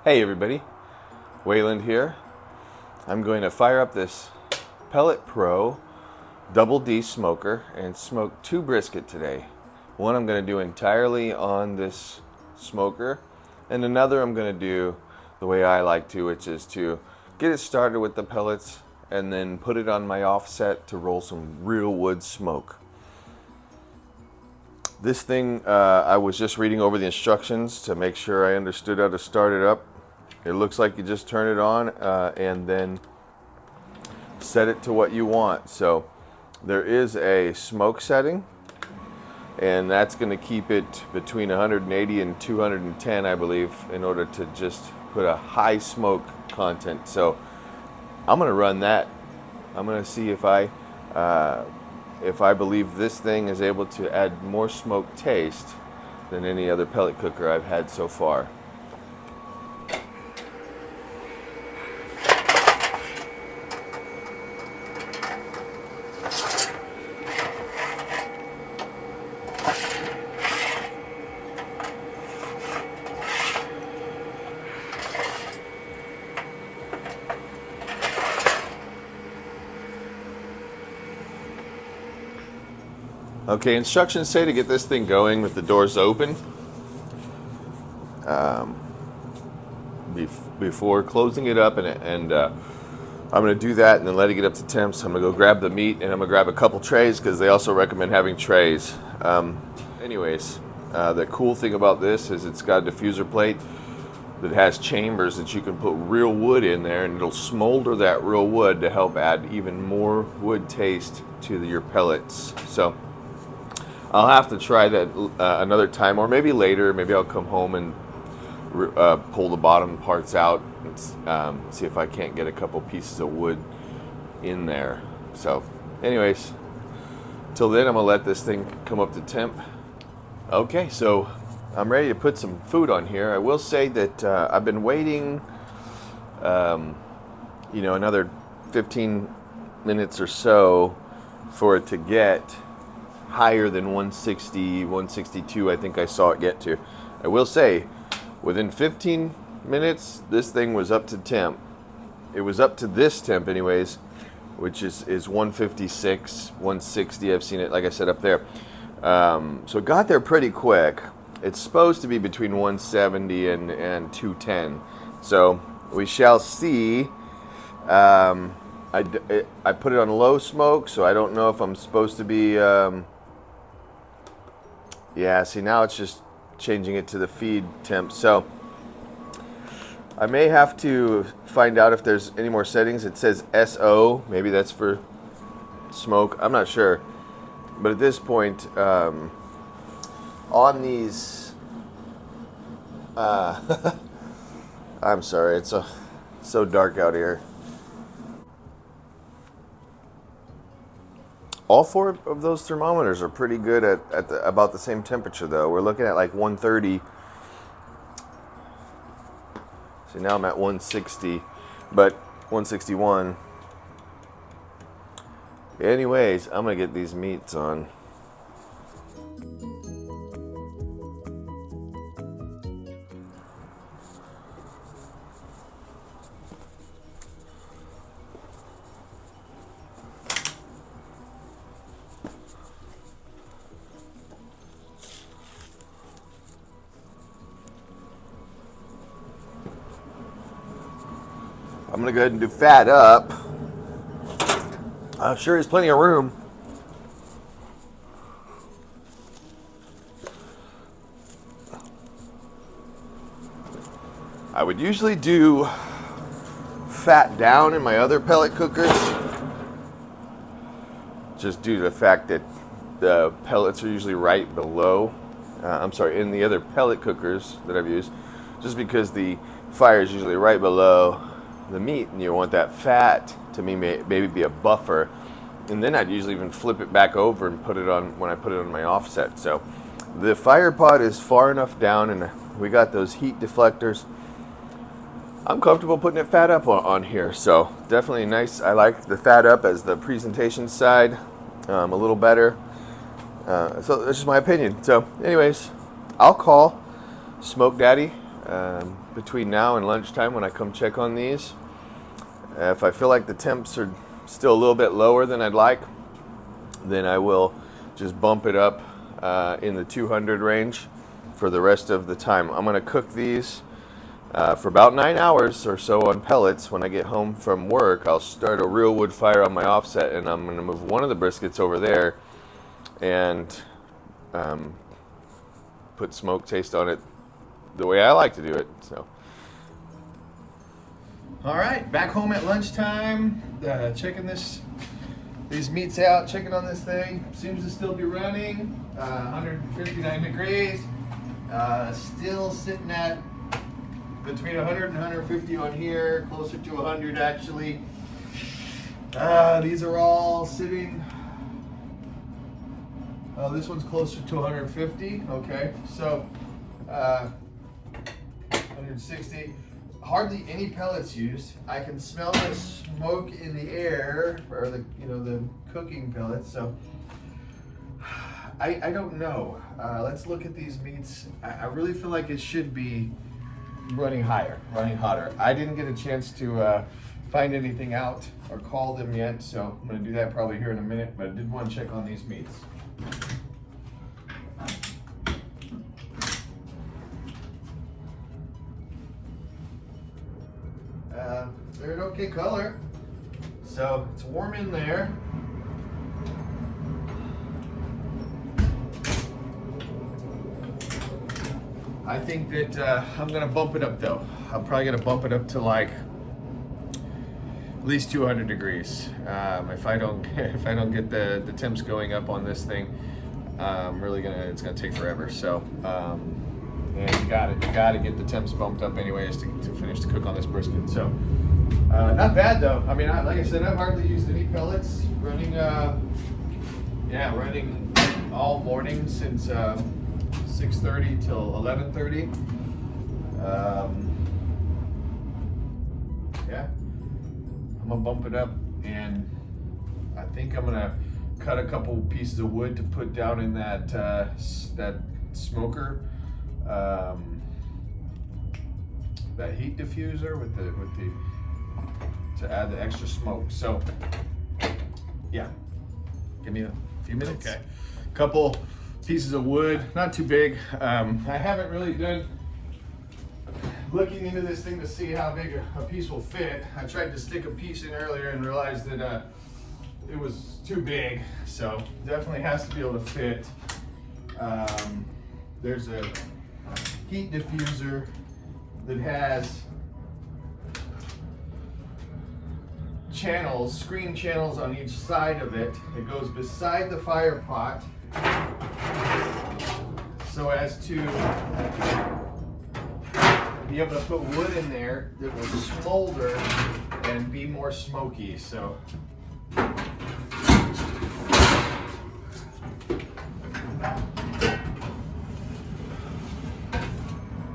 Hey everybody, Wayland here. I'm going to fire up this Pellet Pro Double D smoker and smoke 2 brisket today. One I'm going to do entirely on this smoker, and another I'm going to do the way I like to, which is to get it started with the pellets and then put it on my offset to roll some real wood smoke. This thing, I was just reading over the instructions to make sure I understood how to start it up. It looks like you just turn it on and then set it to what you want. So there is a smoke setting, and that's going to keep it between 180 and 210, I believe, in order to just put a high smoke content. So I'm going to run that. I'm going to see if I believe this thing is able to add more smoke taste than any other pellet cooker I've had so far. Okay, instructions say to get this thing going with the doors open before closing it up, and I'm going to do that and then let it get up to temps. I'm going to go grab the meat, and I'm going to grab a couple trays because they also recommend having trays. Anyways, the cool thing about this is it's got a diffuser plate that has chambers that you can put real wood in there, and it'll smolder that real wood to help add even more wood taste to your pellets. So I'll have to try that another time, or maybe later. Maybe I'll come home and pull the bottom parts out and see if I can't get a couple pieces of wood in there. So anyways, till then I'm gonna let this thing come up to temp. Okay, so I'm ready to put some food on here. I will say that I've been waiting another 15 minutes or so for it to get higher than 160, 162, I think I saw it get to. I will say, within 15 minutes, this thing was up to temp. It was up to this temp anyways, which is 156, 160. I've seen it, like I said, up there. So it got there pretty quick. It's supposed to be between 170 and 210. So we shall see. I put it on low smoke, so I don't know if I'm supposed to be... Yeah, see, now it's just changing it to the feed temp. So I may have to find out if there's any more settings. It says SO. Maybe that's for smoke. I'm not sure. But at this point, on these... I'm sorry, it's so dark out here. All 4 of those thermometers are pretty good at about the same temperature, though. We're looking at like 130. So now I'm at 160, but 161. Anyways, I'm going to get these meats on. I'm going to go ahead and do fat up. Sure is plenty of room. I would usually do fat down in my other pellet cookers, just due to the fact that the pellets are usually right below. In the other pellet cookers that I've used, just because the fire is usually right below the meat, and you want that fat to maybe be a buffer, and then I'd usually even flip it back over and put it on when I put it on my offset. So the fire pot is far enough down, and we got those heat deflectors. I'm comfortable putting it fat up on here, so definitely nice. I like the fat up as the presentation side a little better. So that's just my opinion. So anyways, I'll call Smoke Daddy between now and lunchtime when I come check on these. If I feel like the temps are still a little bit lower than I'd like, then I will just bump it up in the 200 range for the rest of the time. I'm going to cook these for about 9 hours or so on pellets. When I get home from work, I'll start a real wood fire on my offset, and I'm going to move one of the briskets over there and put smoke taste on it the way I like to do it. So, all right, back home at lunchtime, checking these meats out, checking on this thing. Seems to still be running, 159 degrees. Still sitting at between 100 and 150 on here, closer to 100 actually. These are all sitting, this one's closer to 150, okay. So, 160, hardly any pellets used. I can smell the smoke in the air, or the cooking pellets. So I don't know. Let's look at these meats. I really feel like it should be running higher, running hotter. I didn't get a chance to find anything out or call them yet, so I'm gonna do that probably here in a minute, but I did want to check on these meats. They're an okay color, so it's warm in there. I think that I'm gonna bump it up though. I'm probably gonna bump it up to like at least 200 degrees. If I don't get the temps going up on this thing, it's gonna take forever. So. And you gotta get the temps bumped up anyways to finish the cook on this brisket. So, not bad though. I mean, like I said, I've hardly used any pellets. Running all morning since 6:30 till 11:30. I'm gonna bump it up, and I think I'm gonna cut a couple pieces of wood to put down in that smoker. That heat diffuser to add the extra smoke. So yeah, give me a few minutes. Okay, couple pieces of wood, not too big. I haven't really done looking into this thing to see how big a piece will fit. I tried to stick a piece in earlier and realized that it was too big, so definitely has to be able to fit. There's a heat diffuser that has channels, screen channels on each side of it. It goes beside the fire pot so as to be able to put wood in there that will smolder and be more smoky. So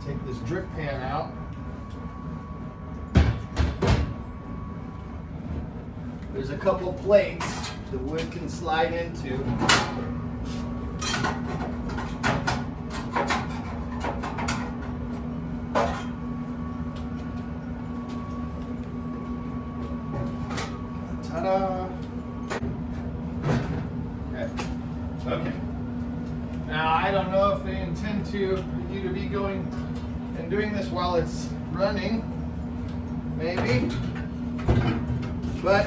take this drip pan out. There's a couple plates the wood can slide into. Ta-da! Okay. Now I don't know if they intend you to be going and doing this while it's running, maybe, but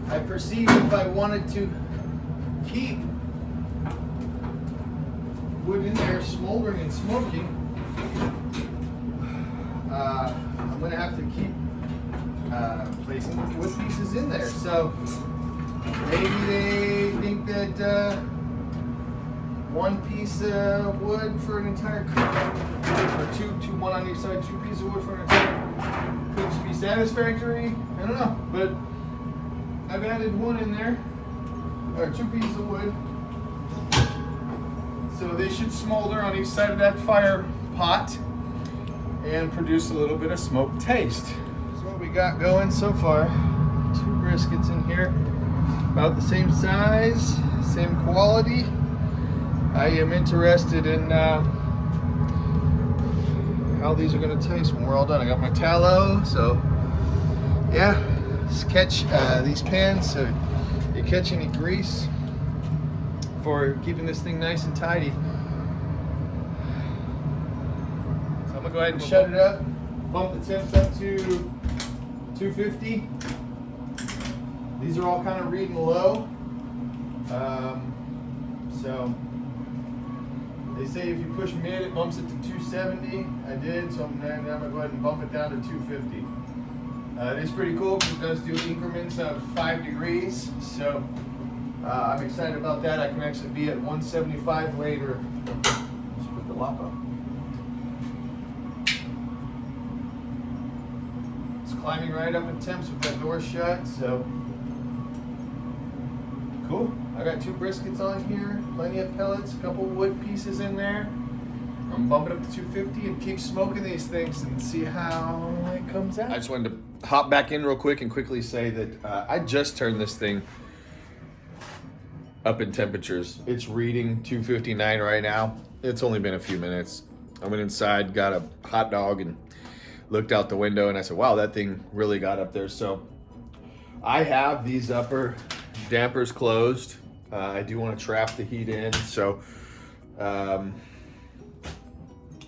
I perceive if I wanted to keep wood in there smoldering and smoking, I'm going to have to keep placing wood pieces in there. So maybe they think that one piece of wood for an entire cook, or two, one on each side, 2 pieces of wood for an entire cook should be satisfactory. I don't know, but I've added one in there, or 2 pieces of wood. So they should smolder on each side of that fire pot and produce a little bit of smoke taste. That's what we got going so far. 2 briskets in here, about the same size. same quality. I am interested in how these are going to taste when we're all done. I got my tallow, so yeah, just catch these pans so you catch any grease for keeping this thing nice and tidy. So I'm gonna go ahead and shut it up, bump the temps up to 250. These are all kind of reading low. So they say if you push mid, it bumps it to 270. I did, so I'm gonna go ahead and bump it down to 250. It is pretty cool because it does do increments of 5 degrees. So I'm excited about that. I can actually be at 175 later. Let's put the lock on. It's climbing right up in temps with that door shut, so cool. I got 2 briskets on here, plenty of pellets, a couple wood pieces in there. I'm bumping up to 250 and keep smoking these things and see how it comes out. I just wanted to hop back in real quick and quickly say that I just turned this thing up in temperatures. It's reading 259 right now. It's only been a few minutes. I went inside, got a hot dog, and looked out the window, and I said, wow, that thing really got up there. So I have these upper dampers closed. I do want to trap the heat in. So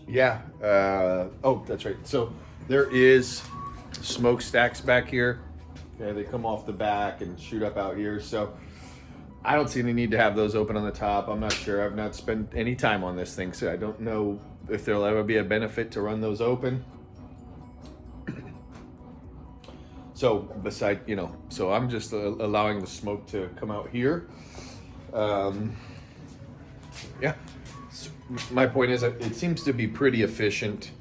yeah. Oh, that's right. So there is smokestacks back here. Okay, they come off the back and shoot up out here. So I don't see any need to have those open on the top. I'm not sure. I've not spent any time on this thing, so I don't know if there'll ever be a benefit to run those open. So beside, so I'm just allowing the smoke to come out here. Yeah. So my point is that it seems to be pretty efficient.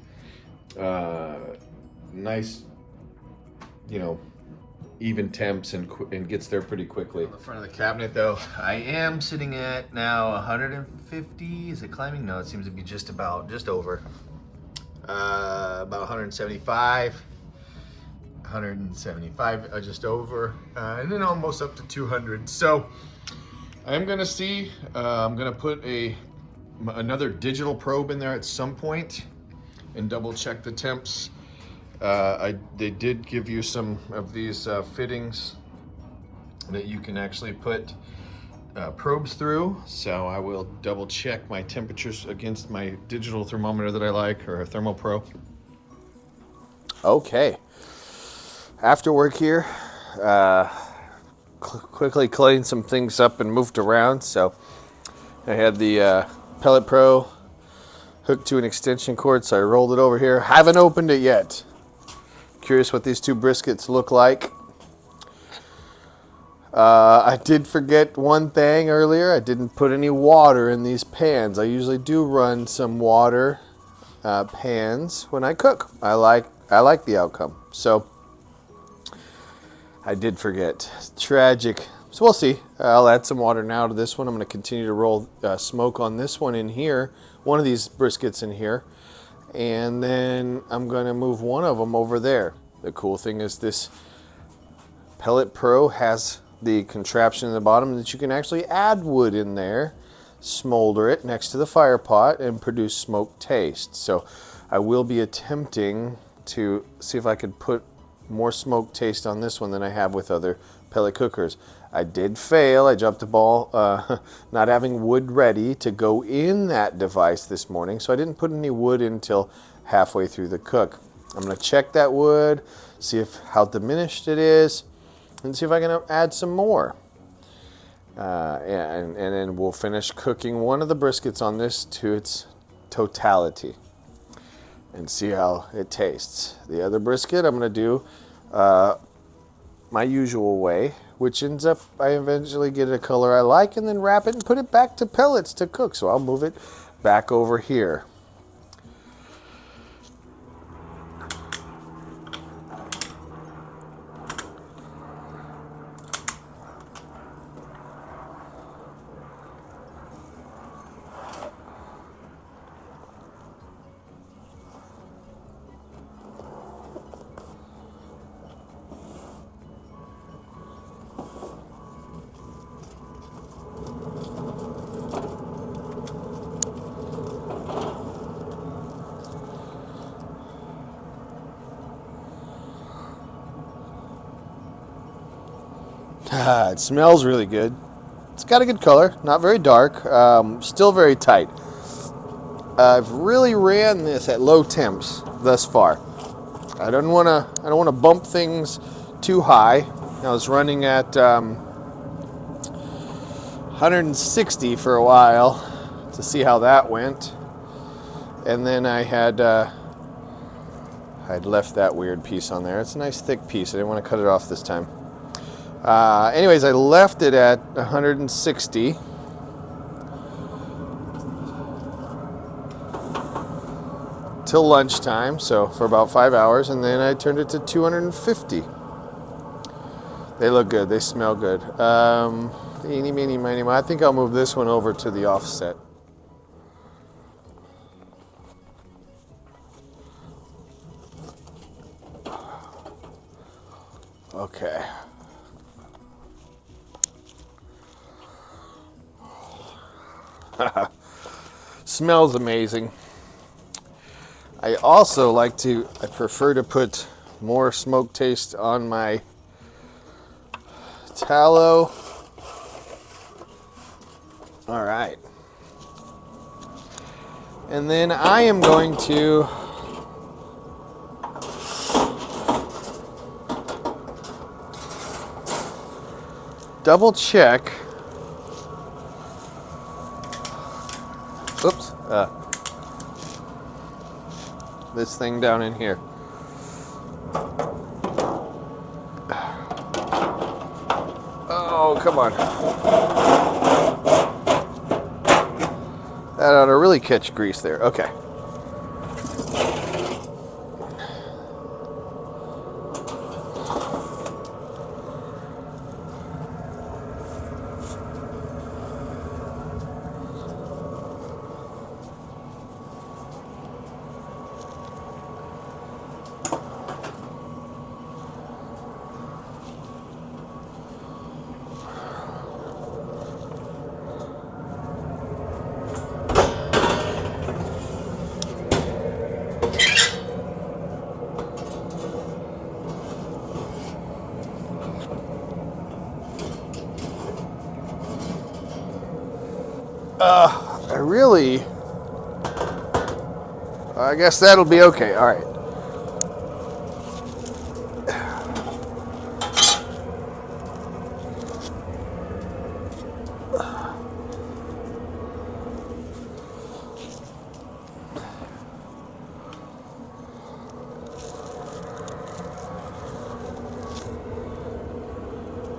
Nice, even temps and gets there pretty quickly. On the front of the cabinet though, I am sitting at now 150. Is it climbing? No, it seems to be just over. About 175. 175, just over, and then almost up to 200. So I'm gonna see, I'm gonna put another digital probe in there at some point and double check the temps. They did give you some of these fittings that you can actually put probes through. So I will double check my temperatures against my digital thermometer that I like, or a Thermal Pro. Okay. After work here, quickly cleaned some things up and moved around. So I had the Pellet Pro hooked to an extension cord, so I rolled it over here. Haven't opened it yet. Curious what these 2 briskets look like. I did forget one thing earlier. I didn't put any water in these pans. I usually do run some water pans when I cook. I like the outcome. So I did forget. Tragic. So we'll see. I'll add some water now to this one. I'm going to continue to roll smoke on this one in here. One of these briskets in here. And then I'm going to move one of them over there. The cool thing is this Pellet Pro has the contraption in the bottom that you can actually add wood in there, smolder it next to the fire pot, and produce smoke taste. So I will be attempting to see if I could put more smoke taste on this one than I have with other pellet cookers. I did fail. I dropped the ball not having wood ready to go in that device this morning, so I didn't put any wood in until halfway through the cook. I'm going to check that wood, see how diminished it is, and see if I can add some more. And then we'll finish cooking one of the briskets on this to its totality and see how it tastes. The other brisket I'm going to do my usual way, which ends up I eventually get a color I like and then wrap it and put it back to pellets to cook. So I'll move it back over here. It smells really good. It's got a good color, not very dark, still very tight. I've really ran this at low temps thus far. I don't want to bump things too high. I was running at 160 for a while to see how that went, and then I'd left that weird piece on there. It's a nice thick piece. I didn't want to cut it off this time. Anyways, I left it at 160. Till lunchtime, so for about 5 hours, and then I turned it to 250. They look good. They smell good. Eeny, meeny, miny, I think I'll move this one over to the offset. Okay. Smells amazing. I also I prefer to put more smoke taste on my tallow. All right. And then I am going to double check. Oops. This thing down in here. Oh, come on. That ought to really catch grease there. Okay. I guess that'll be okay. All right.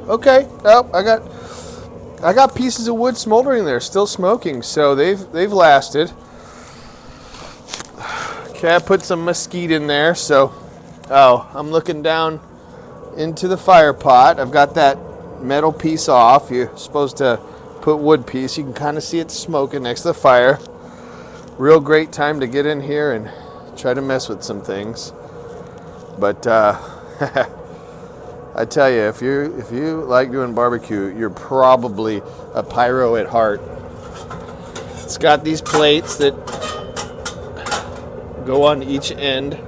Okay. Oh, I got pieces of wood smoldering there, still smoking, so they've lasted. Okay, I put some mesquite in there, so I'm looking down into the fire pot. I've got that metal piece off. You're supposed to put wood piece. You can kind of see it smoking next to the fire. Real great time to get in here and try to mess with some things. But I tell you, if you like doing barbecue, you're probably a pyro at heart. It's got these plates that go on each end.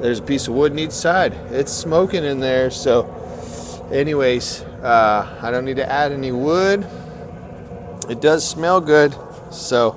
There's a piece of wood on each side. It's smoking in there, so anyways, I don't need to add any wood. It does smell good, so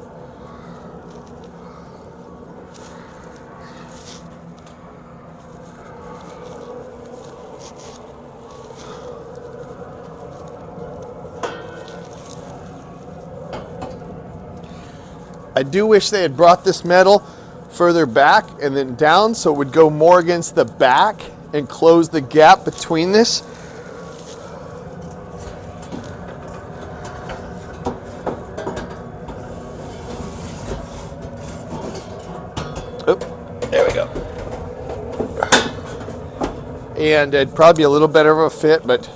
I do wish they had brought this metal further back and then down so it would go more against the back and close the gap between this. Oh, there we go. And it'd probably be a little better of a fit, but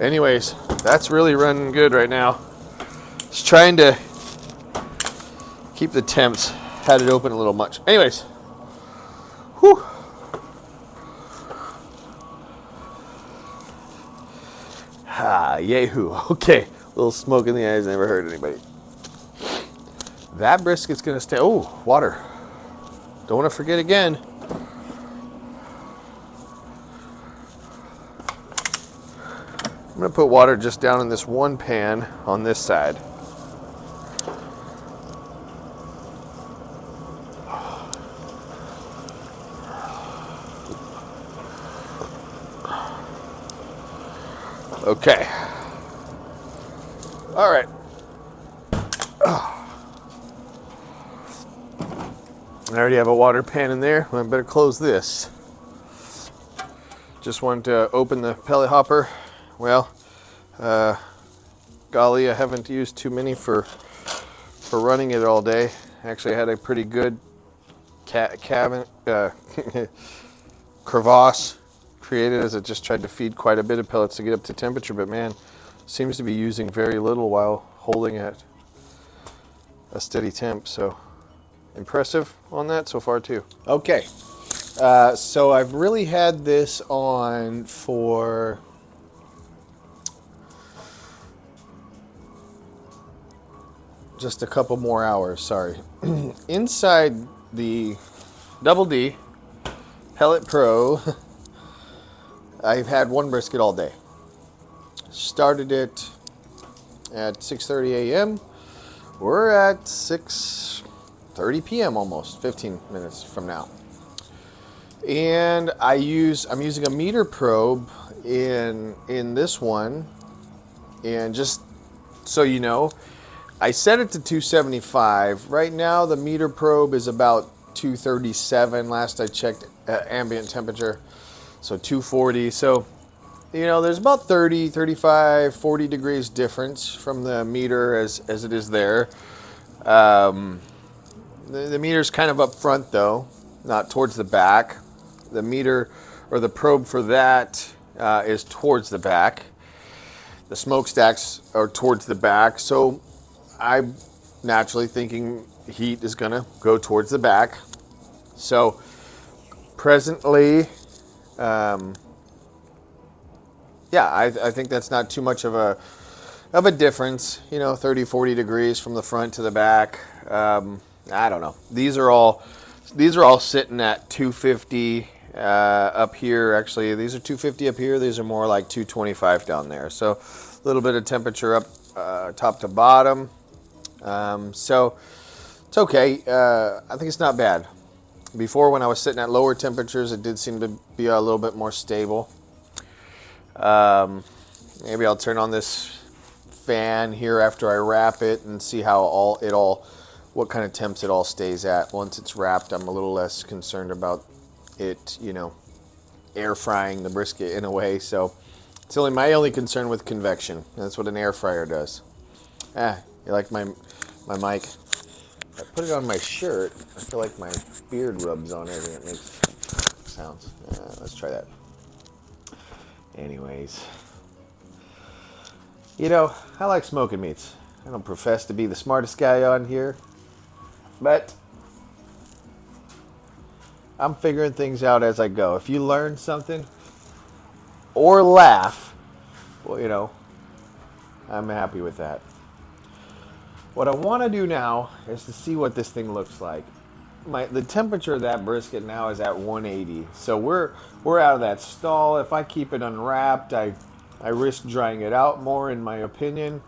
anyways, that's really running good right now. Just trying to keep the temps. Had it open a little much. Anyways, whew. Yahoo. Okay, a little smoke in the eyes never hurt anybody. That brisket's gonna stay. Oh, water. Don't want to forget again. I'm going to put water just down in this one pan on this side. Okay. All right. I already have a water pan in there. I better close this. Just wanted to open the pellet hopper. Well, golly, I haven't used too many for running it all day. Actually, I had a pretty good crevasse created as I just tried to feed quite a bit of pellets to get up to temperature, but man, seems to be using very little while holding at a steady temp, so impressive on that so far too. Okay, so I've really had this on for just a couple more hours, sorry. Inside the Double D Pellet Pro, I've had one brisket all day. Started it at 6:30 a.m. We're at 6:30 p.m. almost, 15 minutes from now. And I'm using a meter probe in this one. And just so you know, I set it to 275. Right now the meter probe is about 237 last I checked ambient temperature. So 240. So, you know, there's about 30, 35, 40 degrees difference from the meter as it is there. The meter's kind of up front though, not towards the back. The meter or the probe for that is towards the back. The smokestacks are towards the back. So I'm naturally thinking heat is gonna go towards the back. So presently, yeah, I think that's not too much of a difference, you know, 30, 40 degrees from the front to the back. I don't know. These are all sitting at 250 up here. Actually, these are 250 up here. These are more like 225 down there. So a little bit of temperature up top to bottom. So it's okay. I think it's not bad. Before, when I was sitting at lower temperatures, it did seem to be a little bit more stable. Maybe I'll turn on this fan here after I wrap it and see how what kind of temps it all stays at. Once it's wrapped, I'm a little less concerned about it, you know, air frying the brisket in a way. So it's my only concern with convection. That's what an air fryer does. You like my mic? I put it on my shirt. I feel like my beard rubs on it and it makes sounds. Let's try that. Anyways, you know, I like smoking meats. I don't profess to be the smartest guy on here, but I'm figuring things out as I go. If you learn something or laugh, well, you know, I'm happy with that. What I want to do now is to see what this thing looks like. The temperature of that brisket now is at 180. So we're out of that stall. If I keep it unwrapped, I risk drying it out more, in my opinion.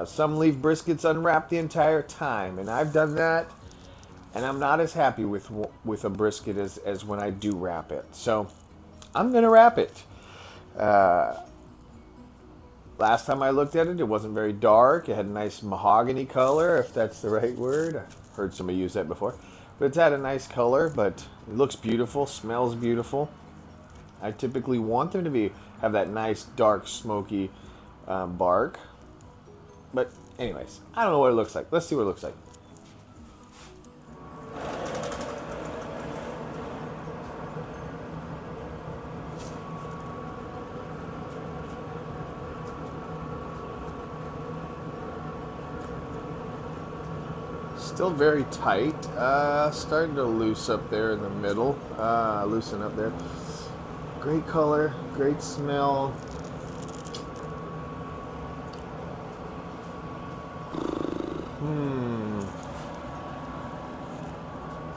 Some leave briskets unwrapped the entire time, and I've done that, and I'm not as happy with a brisket as when I do wrap it. So I'm gonna wrap it. Last time I looked at it, it wasn't very dark. It had a nice mahogany color, if that's the right word. I've heard somebody use that before. But it's had a nice color, but it looks beautiful, smells beautiful. I typically want them to have that nice, dark, smoky bark. But anyways, I don't know what it looks like. Let's see what it looks like. Still very tight. Starting to loosen up there in the middle. Loosen up there. Great color, great smell.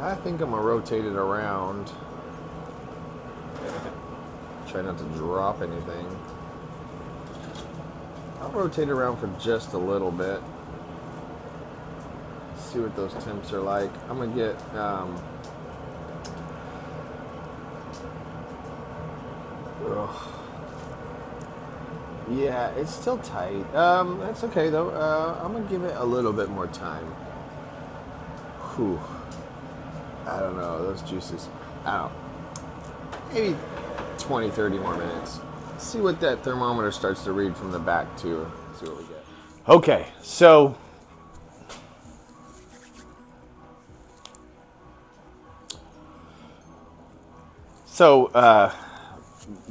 I think I'm gonna rotate it around. Try not to drop anything. rotate around for just a little bit. See what those temps are like. I'm gonna get yeah, it's still tight. That's okay though. I'm gonna give it a little bit more time. Whew. I don't know, those juices. I don't know. Maybe 20, 30 more minutes. See what that thermometer starts to read from the back too. See what we get. Okay, so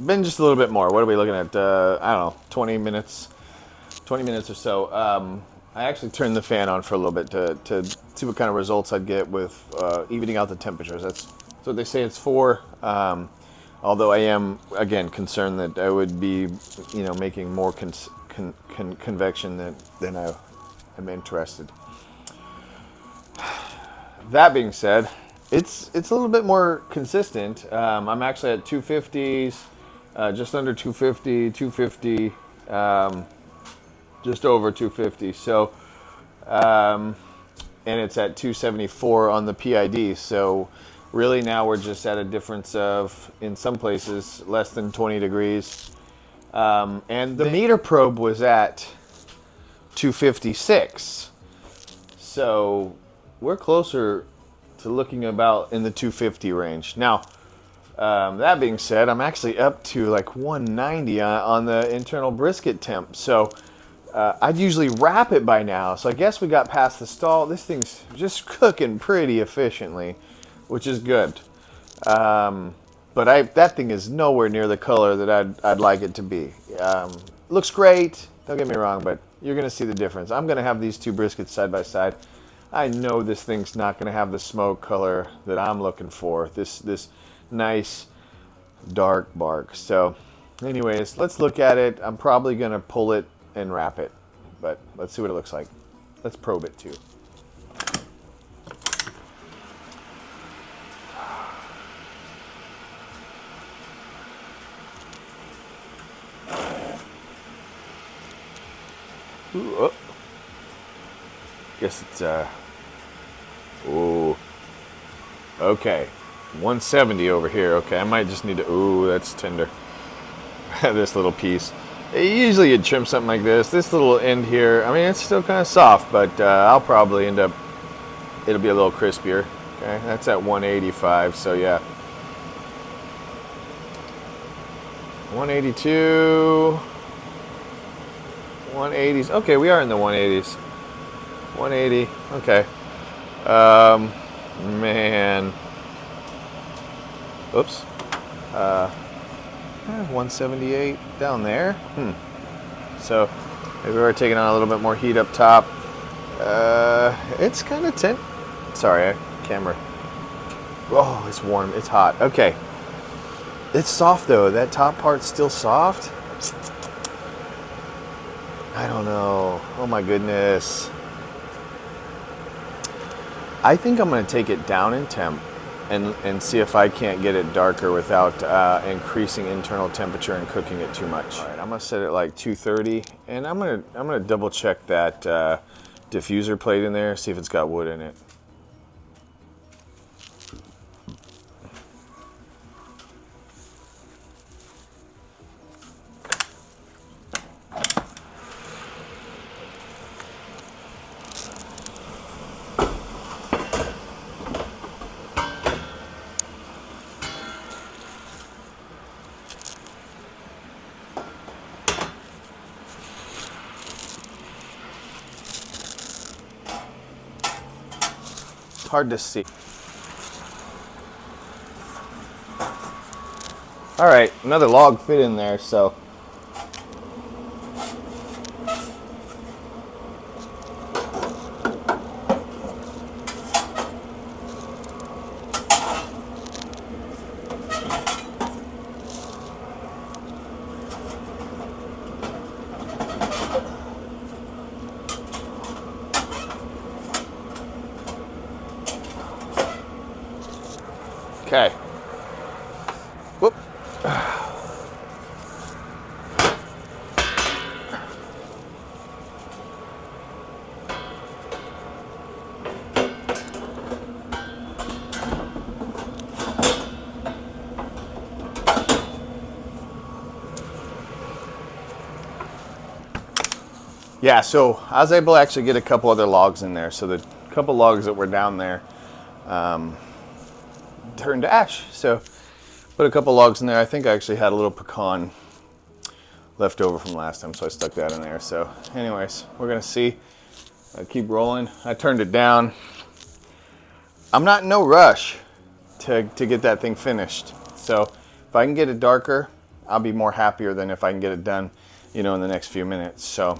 been just a little bit more. What are we looking at? I don't know, 20 minutes or so. I actually turned the fan on for a little bit to see what kind of results I'd get with evening out the temperatures. That's what they say it's for. Although I am, again, concerned that I would be, making more convection than I am interested. That being said, it's a little bit more consistent. I'm actually at 250s, just under 250, 250, just over 250. So, and it's at 274 on the PID. So, really now we're just at a difference of, in some places, less than 20 degrees. And the meter probe was at 256. So, we're closer to looking about in the 250 range. Now, that being said, I'm actually up to like 190 on the internal brisket temp. So I'd usually wrap it by now. So I guess we got past the stall. This thing's just cooking pretty efficiently, which is good. But that thing is nowhere near the color that I'd like it to be. Looks great, don't get me wrong, but you're gonna see the difference. I'm gonna have these two briskets side by side. I know this thing's not gonna have the smoke color that I'm looking for. This nice dark bark. So anyways, let's look at it. I'm probably gonna pull it and wrap it, but let's see what it looks like. Let's probe it too. Ooh, oh. Guess it's ooh. Okay. 170 over here. Okay, I might just need to, ooh, that's tender. This little piece. Usually you'd trim something like this. This little end here, I mean, it's still kind of soft, but I'll probably end up, it'll be a little crispier. Okay, that's at 185, so yeah. 182, 180s. Okay, we are in the 180s. 180, okay. Man. Oops. 178 down there. So maybe we're taking on a little bit more heat up top. It's kind of tint. Sorry, camera. Oh, it's warm. It's hot. Okay. It's soft though. That top part's still soft. I don't know. Oh my goodness. I think I'm going to take it down in temp and see if I can't get it darker without increasing internal temperature and cooking it too much. All right, I'm going to set it like 230, and I'm going to double check that diffuser plate in there, see if it's got wood in it. Hard to see. All right, another log fit in there, so. Okay. Whoop. Yeah, so I was able to actually get a couple other logs in there. So the couple logs that were down there turned to ash. So put a couple logs in there. I think I actually had a little pecan left over from last time, so I stuck that in there. So anyways, we're gonna see. I keep rolling. I turned it down. I'm not in no rush to get that thing finished. So if I can get it darker, I'll be more happier than if I can get it done, in the next few minutes. So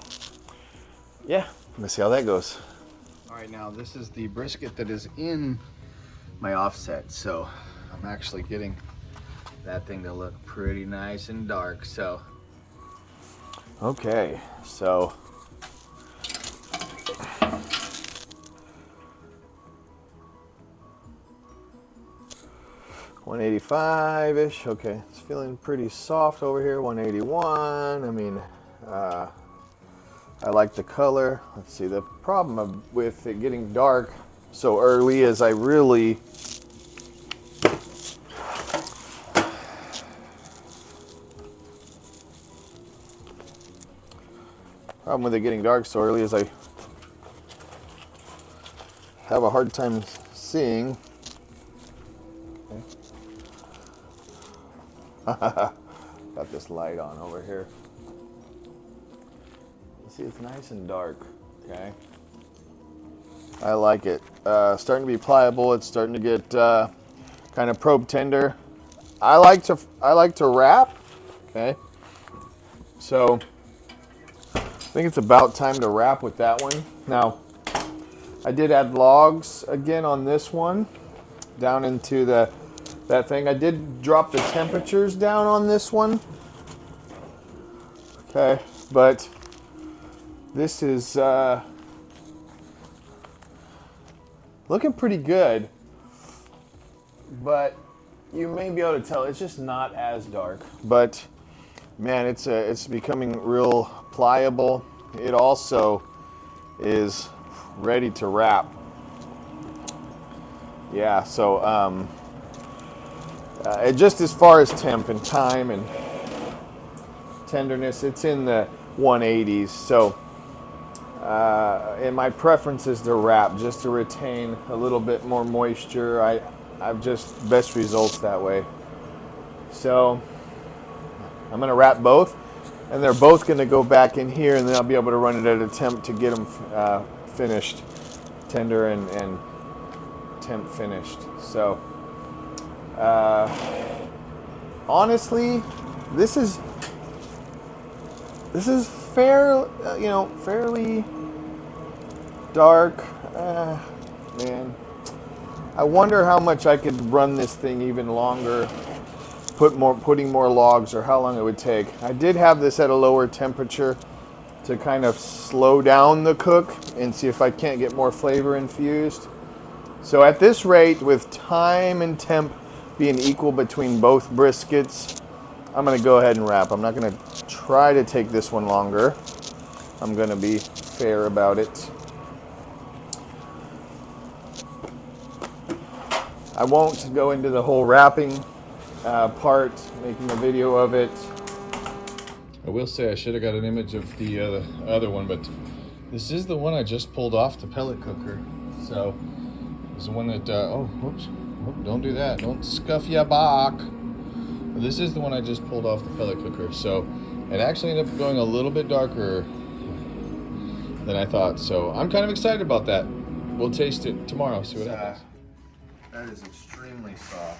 yeah, let's see how that goes. All right, now this is the brisket that is in my offset. So I'm actually getting that thing to look pretty nice and dark. So okay, so 185-ish. Okay, it's feeling pretty soft over here. 181. I mean, I like the color. Let's see, the problem with it getting dark so early is I really problem with it getting dark so early is I have a hard time seeing. Got this light on over here. See, it's nice and dark. Okay, I like it. Starting to be pliable. It's starting to get kind of probe tender. I like to wrap. Okay, so I think it's about time to wrap with that one. Now, I did add logs again on this one down into that thing. I did drop the temperatures down on this one. Okay, but this is looking pretty good, but you may be able to tell it's just not as dark. But man, it's becoming real pliable. It also is ready to wrap. Yeah, so just as far as temp and time and tenderness, it's in the 180s. So and my preference is to wrap just to retain a little bit more moisture. I've just best results that way. So I'm going to wrap both, and they're both going to go back in here, and then I'll be able to run it at a temp to get them finished, tender and temp finished. So honestly, this is fairly dark. Man, I wonder how much I could run this thing even longer, putting more logs, or how long it would take. I did have this at a lower temperature to kind of slow down the cook and see if I can't get more flavor infused. So at this rate, with time and temp being equal between both briskets, I'm going to go ahead and wrap. I'm not going to try to take this one longer. I'm going to be fair about it. I won't go into the whole wrapping part, making a video of it. I will say I should have got an image of the other one, but this is the one I just pulled off the pellet cooker. So this is the one that, whoops, don't do that. Don't scuff ya back. This is the one I just pulled off the pellet cooker. So it actually ended up going a little bit darker than I thought. So I'm kind of excited about that. We'll taste it tomorrow, see what happens. That is extremely soft.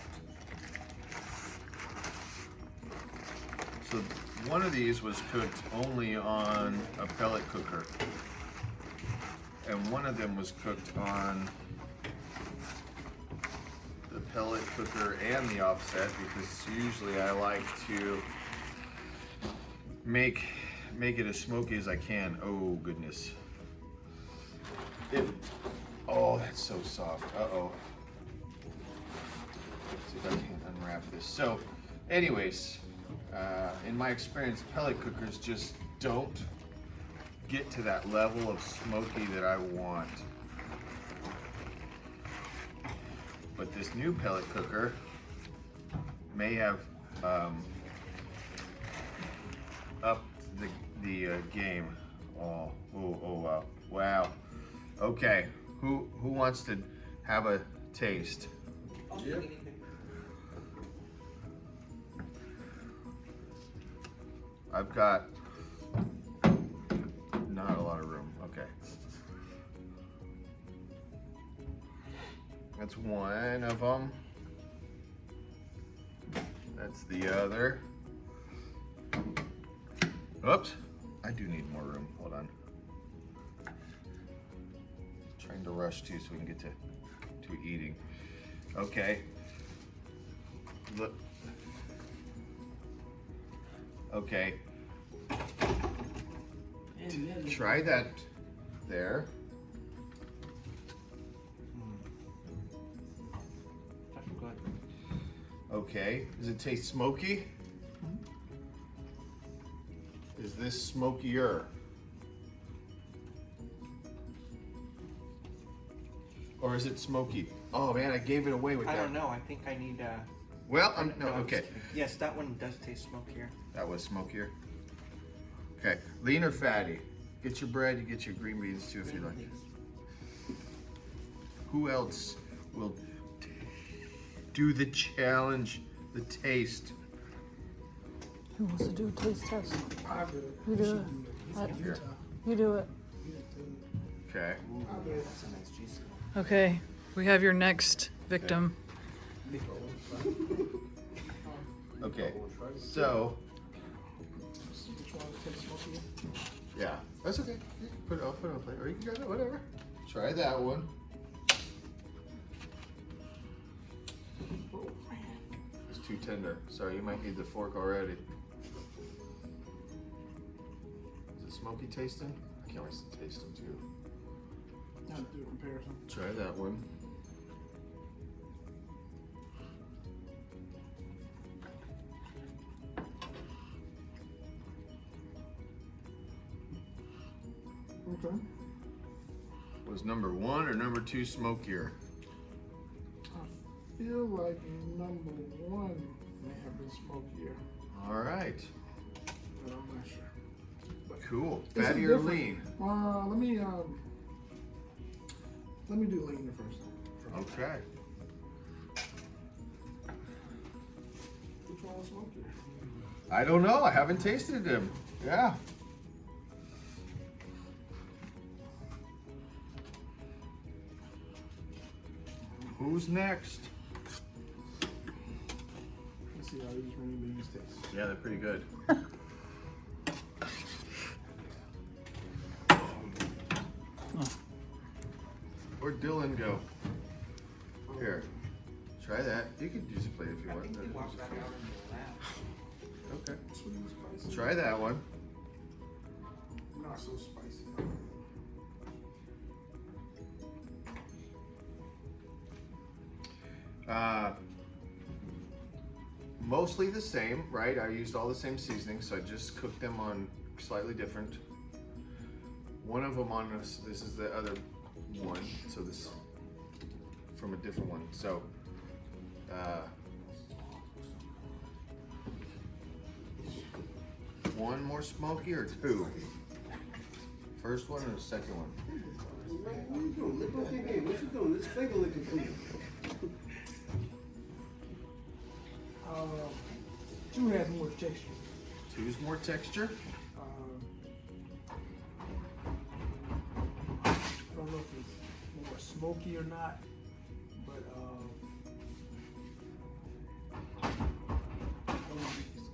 So one of these was cooked only on a pellet cooker, and one of them was cooked on the pellet cooker and the offset, because usually I like to make it as smoky as I can. Oh goodness. Oh, that's so soft. Uh-oh. Let's see if I can unwrap this. So anyways, in my experience, pellet cookers just don't get to that level of smoky that I want. But this new pellet cooker may have upped the game Oh, wow. Wow. Okay. Who wants to have a taste? Yep. I've got not a lot of room. Okay. That's one of them. That's the other. Oops. I do need more room. Hold on. Trying to rush too so we can get to eating. Okay. Look. Okay. Try that there. Okay. Does it taste smoky? Is this smokier? Or is it smoky? Oh man, I gave it away with that. I don't know. I think I need. Well, no, okay. Yes, that one does taste smokier. That was smokier. Okay, lean or fatty? Get your bread, you get your green beans too if you like. Who else will do the challenge, the taste? Who wants to do a taste test? I do. You do it. Here. You do it. Okay. Okay, we have your next victim. Okay. So, Which one to taste smoky? yeah, that's okay. You can put it on a plate, or you can grab it, whatever. Try that one. It's too tender. Sorry, you might need the fork already. Is it smoky tasting? I can't wait to taste them too. Now do a comparison. Try that one. Okay. Was number 1 or number 2 smokier? I feel like number 1 may have been smokier, All right. but I'm not sure. Cool. Is it Fatty or different? lean? Let me do lean first. Okay. Which one was smokier? I don't know. I haven't tasted them. Yeah. Who's next? Let's see how these green beans taste. Yeah, they're pretty good. Where'd Dylan go? Here, try that. You can use a plate if you I want. think they walked that out in the lab. Okay. Sweet and spicy. Try that one. Not so spicy. Mostly the same, right? I used all the same seasonings, so I just cooked them on slightly different. One of them on this is the other one, so this from a different one. So, one more smoky or 2? First one or the second one? What you doing? Lick off your game. What you doing? This finger licking for you. 2 has more texture. 2's more texture. I don't know if it's more smoky or not, but I don't know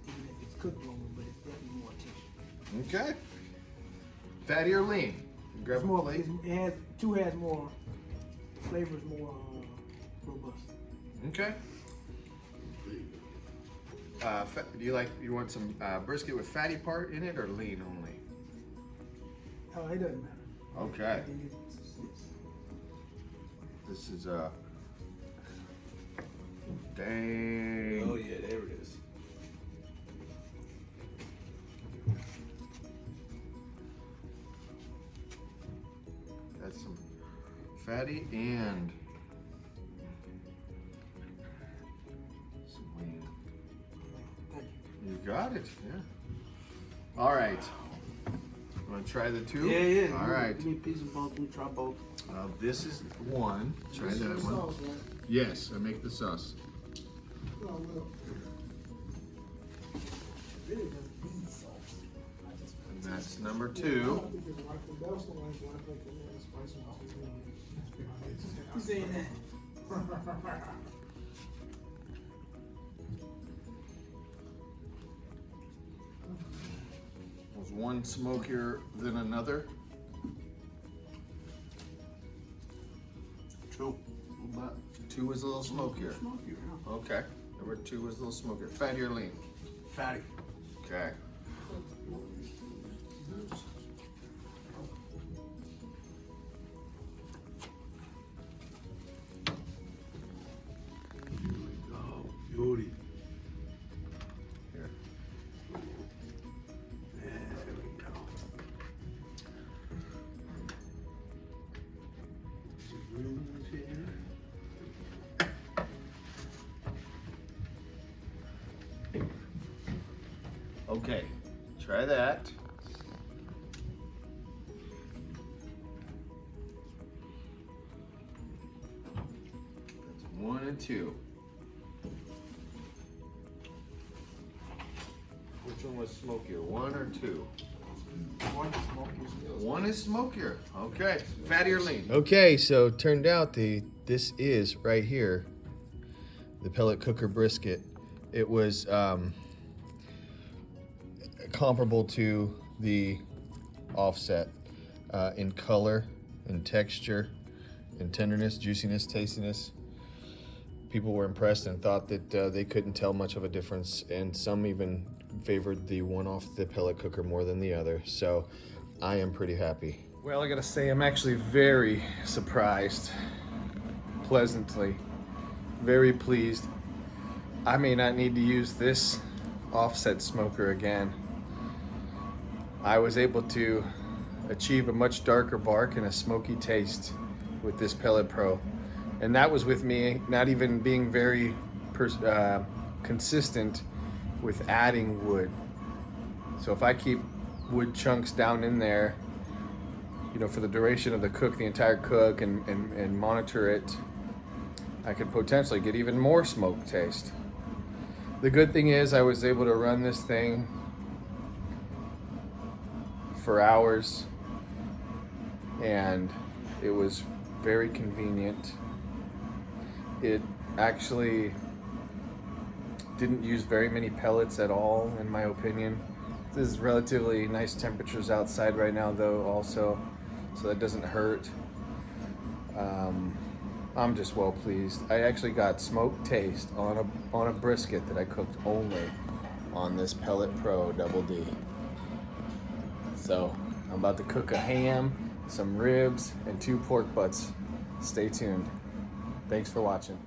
even if it's cooked longer, but it's definitely more texture. Okay. Fatty or lean? Grab It's a more. plate. It has 2 has more flavors, more robust. Okay. Do you want some brisket with fatty part in it or lean only? It doesn't matter. Okay. It's- This is dang. Oh yeah, there it is. That's some fatty and some lean. Thank you. You got it. Yeah. All right. Want to try the two? Yeah. All right. Give me a piece of both. We try both. This is one. Try This is that the one. sauce, right? Yes, I make the sauce. Oh, well. Really doesn't need sauce. I just And that's number I two. think it's like the best one is like the spice and all. Who's saying that? Was one smokier than another? Two. But Two was a little smokier. smoky, yeah. Okay. Number two was a little smokier. Fatty or lean? Fatty. Okay. Oh, beauty. Here. There we go. Okay. Try that. That's one and two. Which one was smokier, one or two? One smoky. One is smokier. Okay. Fatty or lean? Okay, so it turned out this is right here, the pellet cooker brisket. It was comparable to the offset in color, in texture, in tenderness, juiciness, tastiness. People were impressed and thought that they couldn't tell much of a difference, and some even favored the one off the pellet cooker more than the other. So I am pretty happy. Well, I gotta say, I'm actually very surprised, pleasantly, very pleased. I may not need to use this offset smoker again. I was able to achieve a much darker bark and a smoky taste with this Pellet Pro. And that was with me not even being very consistent with adding wood. So if I keep wood chunks down in there, you know, for the duration of the cook, the entire cook, and monitor it, I could potentially get even more smoke taste. The good thing is I was able to run this thing for hours, and it was very convenient. It actually didn't use very many pellets at all, in my opinion. This is relatively nice temperatures outside right now, though, also, so that doesn't hurt. I'm just well pleased. I actually got smoke taste on a brisket that I cooked only on this Pellet Pro Double D. So I'm about to cook a ham, some ribs, and 2 pork butts. Stay tuned. Thanks for watching.